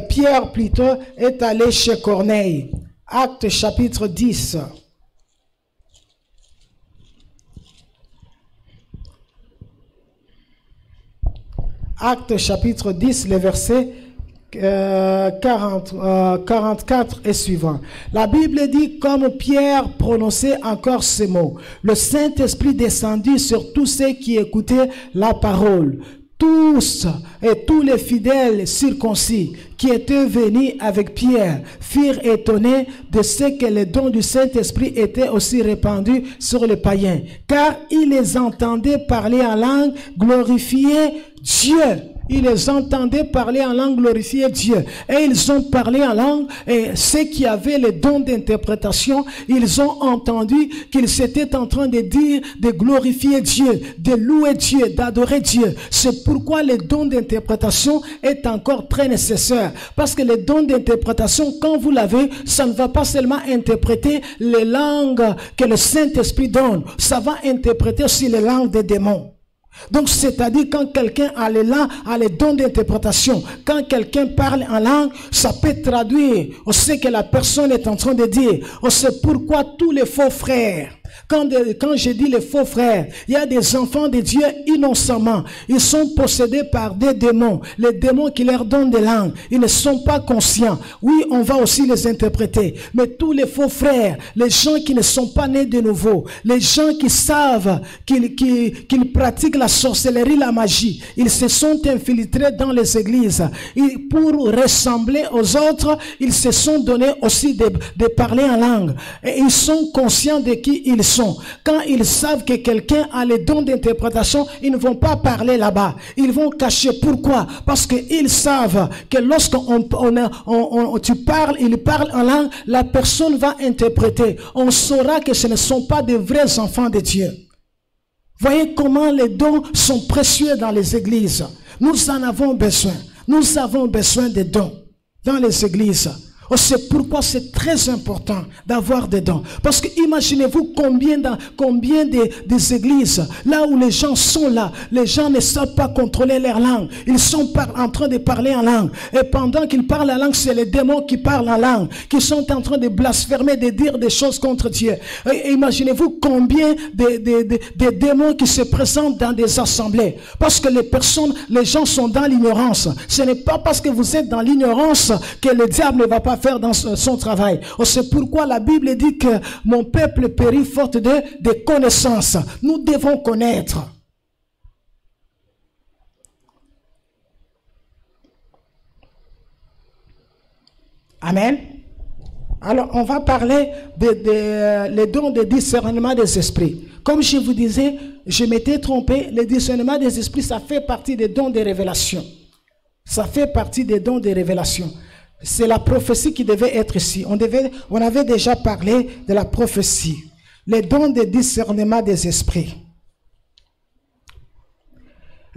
Pierre plutôt est allé chez Corneille, Actes chapitre 10. Actes chapitre 10, les versets 44 et suivants. La Bible dit, comme Pierre prononçait encore ces mots, le Saint-Esprit descendit sur tous ceux qui écoutaient la parole. Tous et tous les fidèles circoncis qui étaient venus avec Pierre furent étonnés de ce que les dons du Saint-Esprit étaient aussi répandus sur les païens, car ils les entendaient parler en langue, glorifier Dieu. Ils les entendaient parler en langue, glorifier Dieu. Et ils ont parlé en langue, et ceux qui avaient les dons d'interprétation, ils ont entendu qu'ils étaient en train de dire, de glorifier Dieu, de louer Dieu, d'adorer Dieu. C'est pourquoi les dons d'interprétation est encore très nécessaire. Parce que les dons d'interprétation, quand vous l'avez, ça ne va pas seulement interpréter les langues que le Saint-Esprit donne. Ça va interpréter aussi les langues des démons. Donc, c'est-à-dire quand quelqu'un a les dons d'interprétation, quand quelqu'un parle en langue, ça peut traduire ce que la personne est en train de dire. C'est pourquoi tous les faux frères, quand je dis les faux frères, il y a des enfants de Dieu innocemment. Ils sont possédés par des démons. Les démons qui leur donnent des langues. Ils ne sont pas conscients. Oui, on va aussi les interpréter. Mais tous les faux frères, les gens qui ne sont pas nés de nouveau, les gens qui savent qu'ils pratiquent la sorcellerie, la magie, ils se sont infiltrés dans les églises. Et pour ressembler aux autres, ils se sont donnés aussi de parler en langue. Et ils sont conscients de qui ils sont. Quand ils savent que quelqu'un a les dons d'interprétation, ils ne vont pas parler là-bas. Ils vont cacher. Pourquoi? Parce qu'ils savent que lorsque tu parles, il parle en langue, la personne va interpréter. On saura que ce ne sont pas de vrais enfants de Dieu. Voyez comment les dons sont précieux dans les églises. Nous en avons besoin. Nous avons besoin des dons dans les églises. C'est pourquoi c'est très important d'avoir des dons. Parce que imaginez-vous combien des églises, là où les gens sont là, les gens ne savent pas contrôler leur langue. Ils sont en train de parler en langue. Et pendant qu'ils parlent en langue, c'est les démons qui parlent en langue, qui sont en train de blasphémer, de dire des choses contre Dieu. Et imaginez-vous combien de démons qui se présentent dans des assemblées. Parce que les gens sont dans l'ignorance. Ce n'est pas parce que vous êtes dans l'ignorance que le diable ne va pas faire dans son travail. C'est pourquoi la Bible dit que mon peuple périt faute de connaissances. Nous devons connaître. Amen. Alors, on va parler les dons de discernement des esprits. Comme je vous disais, je m'étais trompé, le discernement des esprits, ça fait partie des dons de révélation. Ça fait partie des dons de révélation. C'est la prophétie qui devait être ici. On avait déjà parlé de la prophétie. Les dons de discernement des esprits.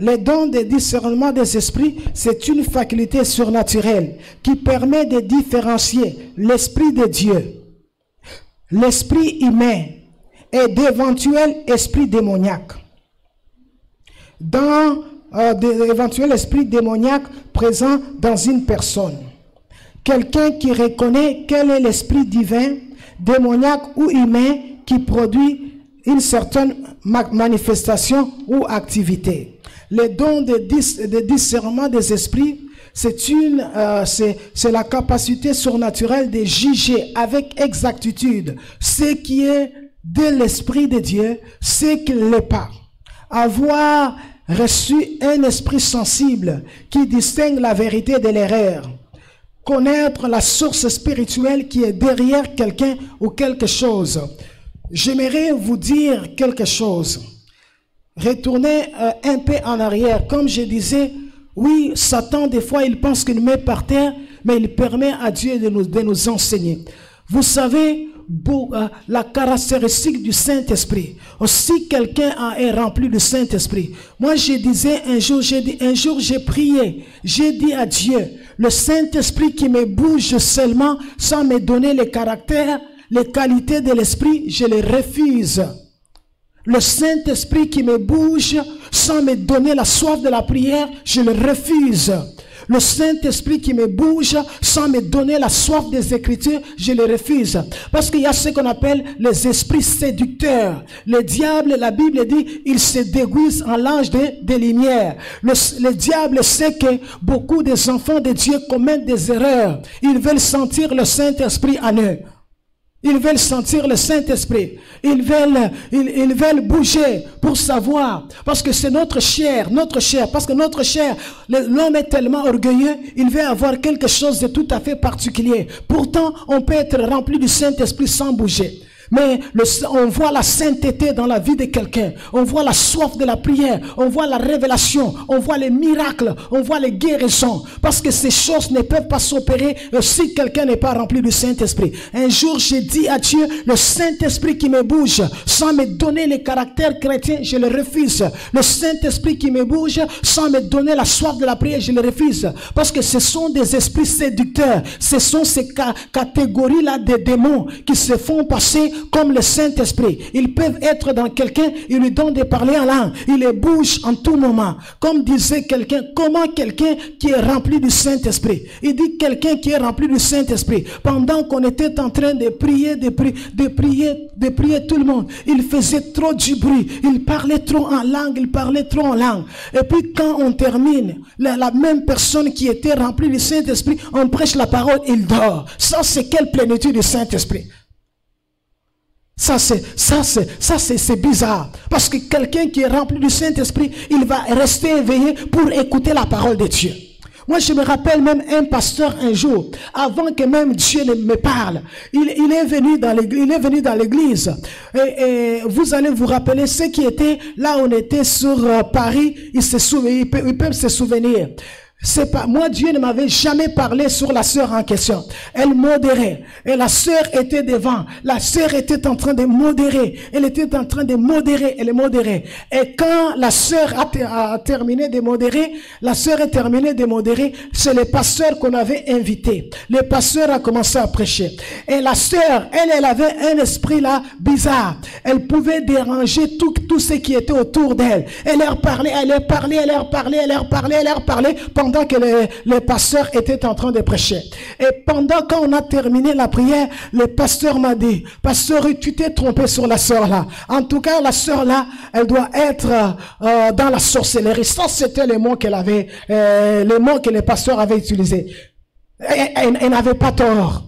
Les dons de discernement des esprits, c'est une faculté surnaturelle qui permet de différencier l'esprit de Dieu, l'esprit humain et d'éventuels esprits démoniaques. Dans d'éventuels esprits démoniaques présents dans une personne. Quelqu'un qui reconnaît quel est l'esprit divin, démoniaque ou humain qui produit une certaine manifestation ou activité. Les dons de discernement des esprits, c'est la capacité surnaturelle de juger avec exactitude ce qui est de l'esprit de Dieu, ce qui ne l'est pas. Avoir reçu un esprit sensible qui distingue la vérité de l'erreur. Connaître la source spirituelle qui est derrière quelqu'un ou quelque chose. J'aimerais vous dire quelque chose. Retournez un peu en arrière. Comme je disais, oui, Satan, des fois, il pense qu'il met par terre, mais il permet à Dieu de nous enseigner. Vous savez, la caractéristique du Saint-Esprit. Si quelqu'un est rempli du Saint-Esprit. Moi, je disais un jour, j'ai prié. J'ai dit à Dieu, le Saint-Esprit qui me bouge seulement sans me donner les caractères, les qualités de l'Esprit, je les refuse. Le Saint-Esprit qui me bouge sans me donner la soif de la prière, je le refuse. Le Saint-Esprit qui me bouge sans me donner la soif des Écritures, je le refuse. Parce qu'il y a ce qu'on appelle les esprits séducteurs. Le diable, la Bible dit, il se déguise en l'ange de lumière. Le diable sait que beaucoup des enfants de Dieu commettent des erreurs. Ils veulent sentir le Saint-Esprit en eux. Ils veulent sentir le Saint-Esprit. Ils veulent bouger pour savoir. Parce que c'est notre chair. Parce que notre chair, l'homme est tellement orgueilleux, il veut avoir quelque chose de tout à fait particulier. Pourtant, on peut être rempli du Saint-Esprit sans bouger. Mais on voit la sainteté dans la vie de quelqu'un. On voit la soif de la prière. On voit la révélation. On voit les miracles. On voit les guérisons. Parce que ces choses ne peuvent pas s'opérer si quelqu'un n'est pas rempli du Saint-Esprit. Un jour, j'ai dit à Dieu, le Saint-Esprit qui me bouge, sans me donner les caractères chrétiens, je le refuse. Le Saint-Esprit qui me bouge, sans me donner la soif de la prière, je le refuse. Parce que ce sont des esprits séducteurs. Ce sont ces catégories-là de démons qui se font passer comme le Saint-Esprit. Ils peuvent être dans quelqu'un, ils lui donnent de parler en langue, ils les bougent en tout moment. Comme disait quelqu'un, comment quelqu'un qui est rempli du Saint-Esprit? Il dit quelqu'un qui est rempli du Saint-Esprit. Pendant qu'on était en train de prier tout le monde, il faisait trop du bruit, il parlait trop en langue, Et puis quand on termine, la même personne qui était remplie du Saint-Esprit, on prêche la parole, il dort. Ça, c'est quelle plénitude du Saint-Esprit? Ça c'est bizarre. Parce que quelqu'un qui est rempli du Saint-Esprit, il va rester éveillé pour écouter la parole de Dieu. Moi, je me rappelle même un pasteur un jour, avant que même Dieu ne me parle, il est venu dans l'église. Et vous allez vous rappeler ce qui était là où on était sur Paris, ils peuvent se souvenir. C'est pas, moi, Dieu ne m'avait jamais parlé sur la sœur en question. Elle modérait. Et la sœur était devant. La sœur était en train de modérer. Elle était en train de modérer. Elle modérait. Et quand la sœur a terminé de modérer, c'est le pasteur qu'on avait invité. Le pasteur a commencé à prêcher. Et la sœur, elle avait un esprit là bizarre. Elle pouvait déranger tout ce qui était autour d'elle. Elle leur parlait. Pendant que le pasteur était en train de prêcher. Et pendant qu'on a terminé la prière, le pasteur m'a dit, pasteur, tu t'es trompé sur la sœur là. En tout cas, la sœur là, elle doit être dans la sorcellerie. Ça, c'était les mots qu'elle avait, les mots que le pasteur avait utilisés. Elle n'avait pas tort.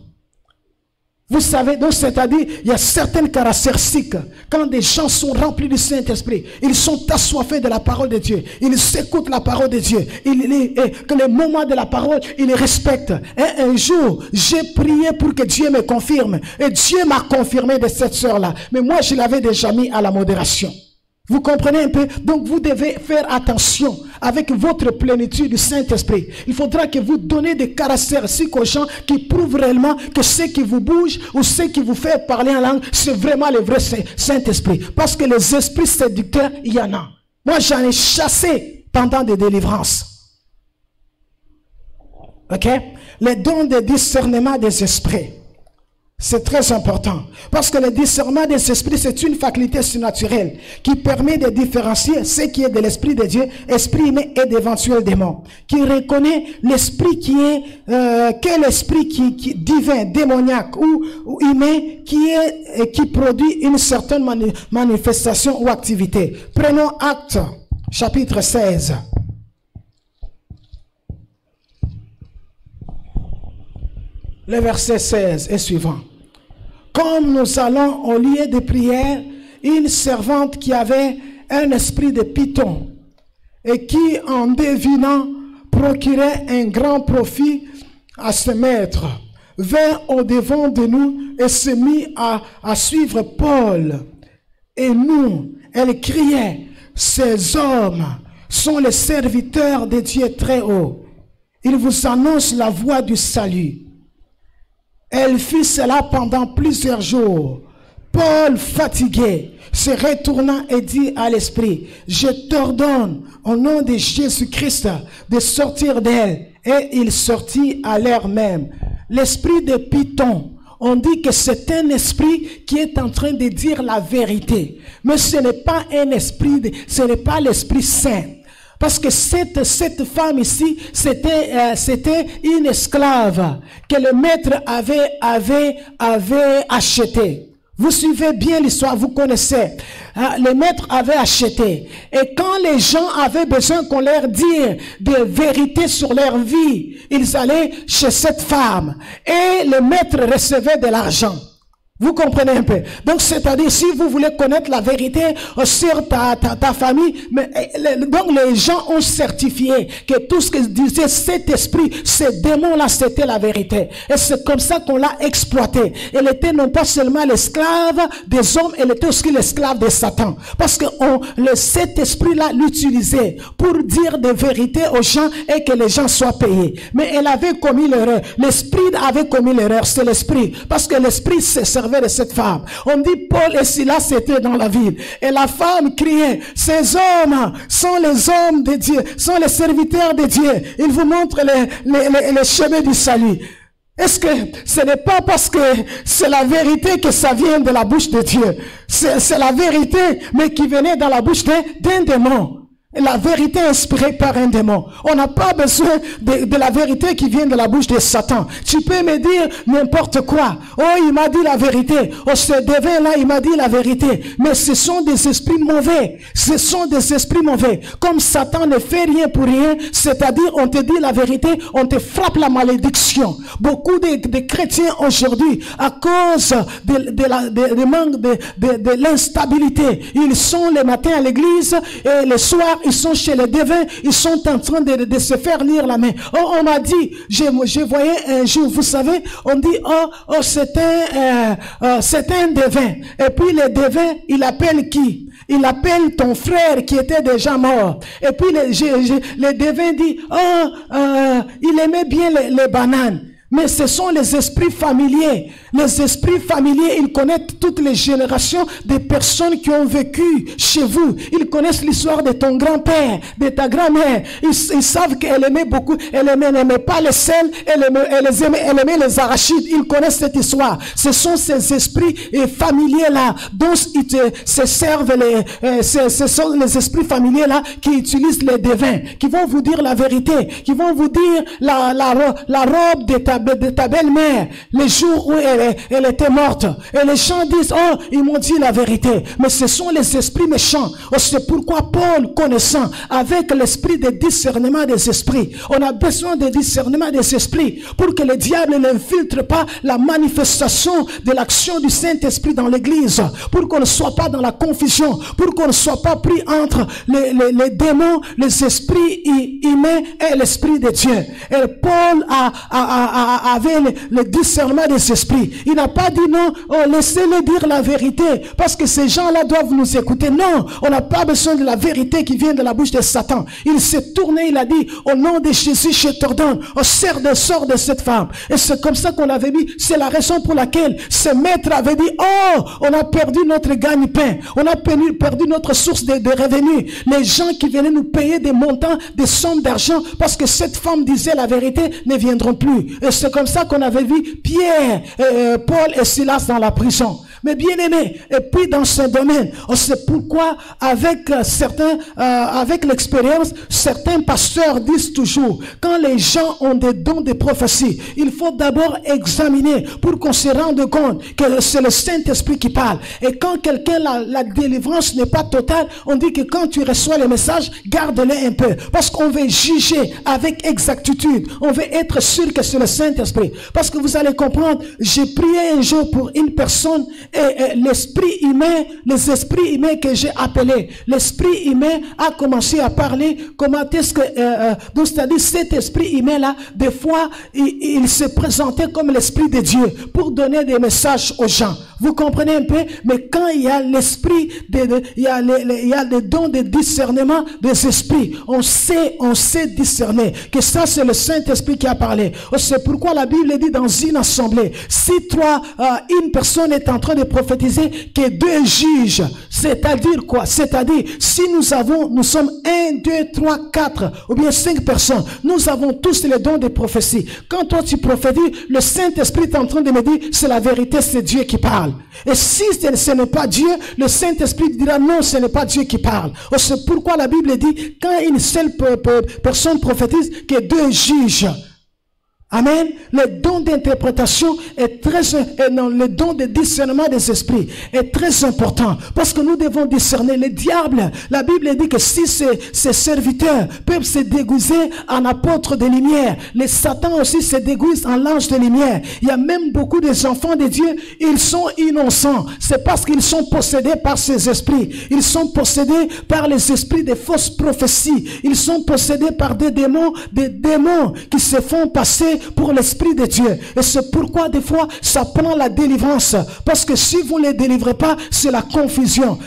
Vous savez, donc c'est-à-dire, il y a certaines caractéristiques. Quand des gens sont remplis du Saint-Esprit, ils sont assoiffés de la parole de Dieu. Ils écoutent la parole de Dieu. Que les moments de la parole, ils les respectent. Et un jour, j'ai prié pour que Dieu me confirme. Et Dieu m'a confirmé de cette sœur-là. Mais moi, je l'avais déjà mis à la modération. Vous comprenez un peu? Donc vous devez faire attention avec votre plénitude du Saint-Esprit. Il faudra que vous donnez des caractéristiques aux gens qui prouvent réellement que ce qui vous bouge ou ce qui vous fait parler en langue, c'est vraiment le vrai Saint-Esprit. Parce que les esprits séducteurs, il y en a. Moi, j'en ai chassé pendant des délivrances. Ok? Les dons de discernement des esprits. C'est très important. Parce que le discernement des esprits, c'est une faculté surnaturelle qui permet de différencier ce qui est de l'esprit de Dieu, esprit humain et d'éventuels démons. Qui reconnaît l'esprit qui est, quel esprit qui divin, démoniaque ou humain qui produit une certaine manifestation ou activité. Prenons Actes, chapitre 16. Le verset 16 est suivant. Comme nous allons au lieu de prière, une servante qui avait un esprit de python et qui, en devinant, procurait un grand profit à ce maître, vint au-devant de nous et se mit à suivre Paul. Et nous, elle criait, ces hommes sont les serviteurs de Dieu très haut. Ils vous annoncent la voie du salut. Elle fit cela pendant plusieurs jours. Paul, fatigué, se retourna et dit à l'esprit, je t'ordonne au nom de Jésus-Christ de sortir d'elle. Et il sortit à l'heure même. L'esprit de Python, on dit que c'est un esprit qui est en train de dire la vérité. Mais ce n'est pas un esprit, ce n'est pas l'Esprit Saint. Parce que cette femme ici, c'était une esclave que le maître avait achetée. Vous suivez bien l'histoire, vous connaissez. Le maître avait acheté. Et quand les gens avaient besoin qu'on leur dise des vérités sur leur vie, ils allaient chez cette femme. Et le maître recevait de l'argent. Vous comprenez un peu. Donc, c'est-à-dire, si vous voulez connaître la vérité sur ta famille, donc les gens ont certifié que tout ce que disait cet esprit, ces démons-là, c'était la vérité. Et c'est comme ça qu'on l'a exploité. Elle était non pas seulement l'esclave des hommes, elle était aussi l'esclave de Satan. Parce que cet esprit-là l'utilisait pour dire des vérités aux gens et que les gens soient payés. Mais elle avait commis l'erreur. L'esprit avait commis l'erreur. C'est l'esprit. Parce que l'esprit se servait de cette femme. On dit Paul et Silas étaient dans la ville. Et la femme criait, ces hommes sont les hommes de Dieu, sont les serviteurs de Dieu. Ils vous montrent les chemins du salut. Est-ce que ce n'est pas parce que c'est la vérité que ça vient de la bouche de Dieu? C'est la vérité, mais qui venait dans la bouche d'un démon. La vérité inspirée par un démon. On n'a pas besoin de la vérité qui vient de la bouche de Satan. Tu peux me dire n'importe quoi. Oh, il m'a dit la vérité. Oh, ce devin-là, il m'a dit la vérité. Mais ce sont des esprits mauvais. Ce sont des esprits mauvais. Comme Satan ne fait rien pour rien, c'est-à-dire on te dit la vérité, on te frappe la malédiction. Beaucoup de chrétiens aujourd'hui, à cause de manque de l'instabilité, ils sont le matin à l'église et le soir ils sont chez les devins, ils sont en train de se faire lire la main. Oh, on m'a dit, je voyais un jour, vous savez, on dit, c'est un devin. Et puis le devin, il appelle qui? Il appelle ton frère qui était déjà mort. Et puis le devin dit, il aimait bien les bananes. Mais ce sont les esprits familiers. Les esprits familiers, ils connaissent toutes les générations des personnes qui ont vécu chez vous. Ils connaissent l'histoire de ton grand-père, de ta grand-mère. Ils savent qu'elle aimait beaucoup. Elle n'aimait pas le sel, elle aimait les arachides. Ils connaissent cette histoire. Ce sont ces esprits familiers-là dont ils se servent. Ce sont les esprits familiers-là qui utilisent les devins, qui vont vous dire la vérité, qui vont vous dire la robe de ta belle-mère, les jours où elle était morte. Et les gens disent, oh, ils m'ont dit la vérité. Mais ce sont les esprits méchants. Oh, c'est pourquoi Paul, connaissant, avec l'esprit de discernement des esprits, on a besoin de discernement des esprits pour que le diable n'infiltre pas la manifestation de l'action du Saint-Esprit dans l'église, pour qu'on ne soit pas dans la confusion, pour qu'on ne soit pas pris entre les démons, les esprits humains et l'esprit de Dieu. Et Paul a avait le discernement des esprits. Il n'a pas dit non, oh, laissez-les dire la vérité, parce que ces gens-là doivent nous écouter. Non, on n'a pas besoin de la vérité qui vient de la bouche de Satan. Il s'est tourné, il a dit, au nom de Jésus, je t'ordonne, sors de cette femme. Et c'est comme ça qu'on avait mis, c'est la raison pour laquelle ce maître avait dit, oh, on a perdu notre gagne-pain, on a perdu notre source de revenus. Les gens qui venaient nous payer des montants, des sommes d'argent, parce que cette femme disait la vérité, ne viendront plus. Et c'est comme ça qu'on avait vu Pierre, Paul et Silas dans la prison. Mais bien aimé, et puis dans ce domaine, on sait pourquoi avec avec l'expérience, certains pasteurs disent toujours, quand les gens ont des dons de prophétie, il faut d'abord examiner pour qu'on se rende compte que c'est le Saint-Esprit qui parle. Et quand quelqu'un, la délivrance n'est pas totale, on dit que quand tu reçois le message, garde-le un peu. Parce qu'on veut juger avec exactitude. On veut être sûr que c'est le Saint-Esprit. Parce que vous allez comprendre, j'ai prié un jour pour une personne et l'esprit humain, les esprits humains que j'ai appelés, l'esprit humain a commencé à parler. Comment est-ce que, donc c'est-à-dire cet esprit humain-là, des fois, il se présentait comme l'esprit de Dieu pour donner des messages aux gens. Vous comprenez un peu? Mais quand il y a l'esprit, il y a les dons de discernement des esprits, on sait discerner que ça c'est le Saint-Esprit qui a parlé. C'est pourquoi la Bible dit dans une assemblée, si une personne est en train de prophétiser, que deux jugent. C'est-à-dire quoi? C'est-à-dire, si nous sommes 1, 2, 3, 4 ou bien 5 personnes, nous avons tous les dons de prophétie. Quand toi tu prophétises, le Saint-Esprit est en train de me dire, c'est la vérité, c'est Dieu qui parle. Et si ce n'est pas Dieu, le Saint-Esprit dira non, ce n'est pas Dieu qui parle. C'est pourquoi la Bible dit, quand une seule personne prophétise, que deux jugent. Amen. Le don d'interprétation est le don de discernement des esprits est très important parce que nous devons discerner le diable. La Bible dit que si ses serviteurs peuvent se déguiser en apôtres de lumière, les Satan aussi se déguisent en l'ange de lumière. Il y a même beaucoup des enfants de Dieu, ils sont innocents. C'est parce qu'ils sont possédés par ces esprits. Ils sont possédés par les esprits de fausses prophéties. Ils sont possédés par des démons qui se font passer pour l'Esprit de Dieu. Et c'est pourquoi des fois ça prend la délivrance, parce que si vous ne les délivrez pas, c'est la confusion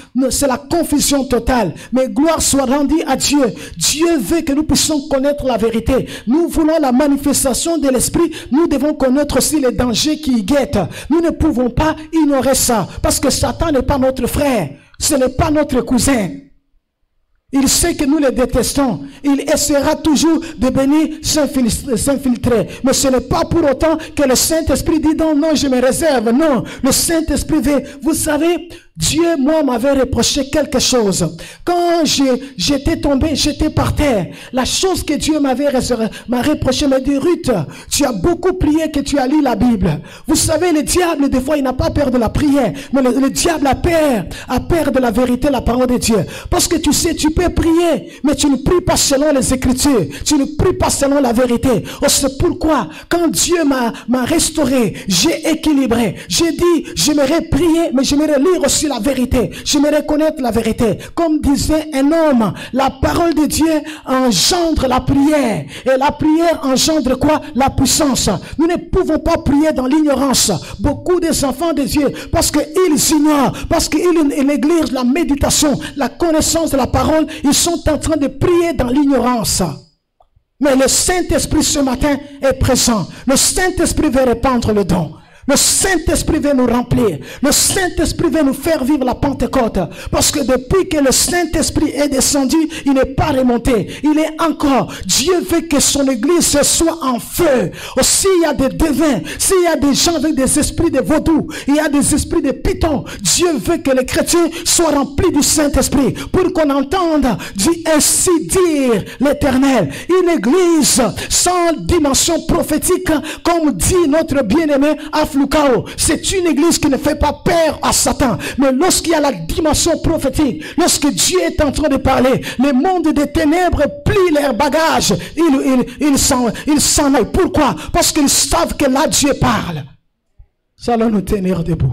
totale. Mais gloire soit rendue à Dieu. Dieu veut que nous puissions connaître la vérité. Nous voulons la manifestation de l'Esprit, nous devons connaître aussi les dangers qui y guettent. Nous ne pouvons pas ignorer ça, parce que Satan n'est pas notre frère, ce n'est pas notre cousin. Il sait que nous les détestons. Il essaiera toujours de venir s'infiltrer. Mais ce n'est pas pour autant que le Saint-Esprit dit non, je me réserve. Non, le Saint-Esprit veut. Vous savez, Dieu, moi, m'avait reproché quelque chose. Quand j'étais tombé, j'étais par terre. La chose que Dieu m'a reproché, m'a dit, Ruth, tu as beaucoup prié que tu as lu la Bible. Vous savez, le diable, des fois, il n'a pas peur de la prière. Mais le diable a peur de la vérité, la parole de Dieu. Parce que tu sais, tu peux prier, mais tu ne pries pas selon les Écritures. Tu ne pries pas selon la vérité. Oh, c'est pourquoi, quand Dieu m'a restauré, j'ai équilibré. J'ai dit, j'aimerais prier, mais j'aimerais lire aussi la vérité. J'aimerais connaître la vérité. Comme disait un homme, la parole de Dieu engendre la prière. Et la prière engendre quoi? La puissance. Nous ne pouvons pas prier dans l'ignorance. Beaucoup des enfants de Dieu, parce qu'ils ignorent, parce qu'ils négligent la méditation, la connaissance de la parole, ils sont en train de prier dans l'ignorance. Mais le Saint-Esprit ce matin est présent. Le Saint-Esprit veut répandre le don. Le Saint-Esprit veut nous remplir. Le Saint-Esprit veut nous faire vivre la Pentecôte. Parce que depuis que le Saint-Esprit est descendu, il n'est pas remonté. Il est encore. Dieu veut que son église soit en feu. S'il y a des devins, s'il y a des gens avec des esprits de vaudou, il y a des esprits de python, Dieu veut que les chrétiens soient remplis du Saint-Esprit pour qu'on entende ainsi dire l'Éternel. Une église sans dimension prophétique, comme dit notre bien-aimé c'est une église qui ne fait pas peur à Satan. Mais lorsqu'il y a la dimension prophétique, lorsque Dieu est en train de parler, les mondes des ténèbres plient leurs bagages. Ils s'en aillent. Pourquoi? Parce qu'ils savent que là Dieu parle. Ça allons nous tenir debout.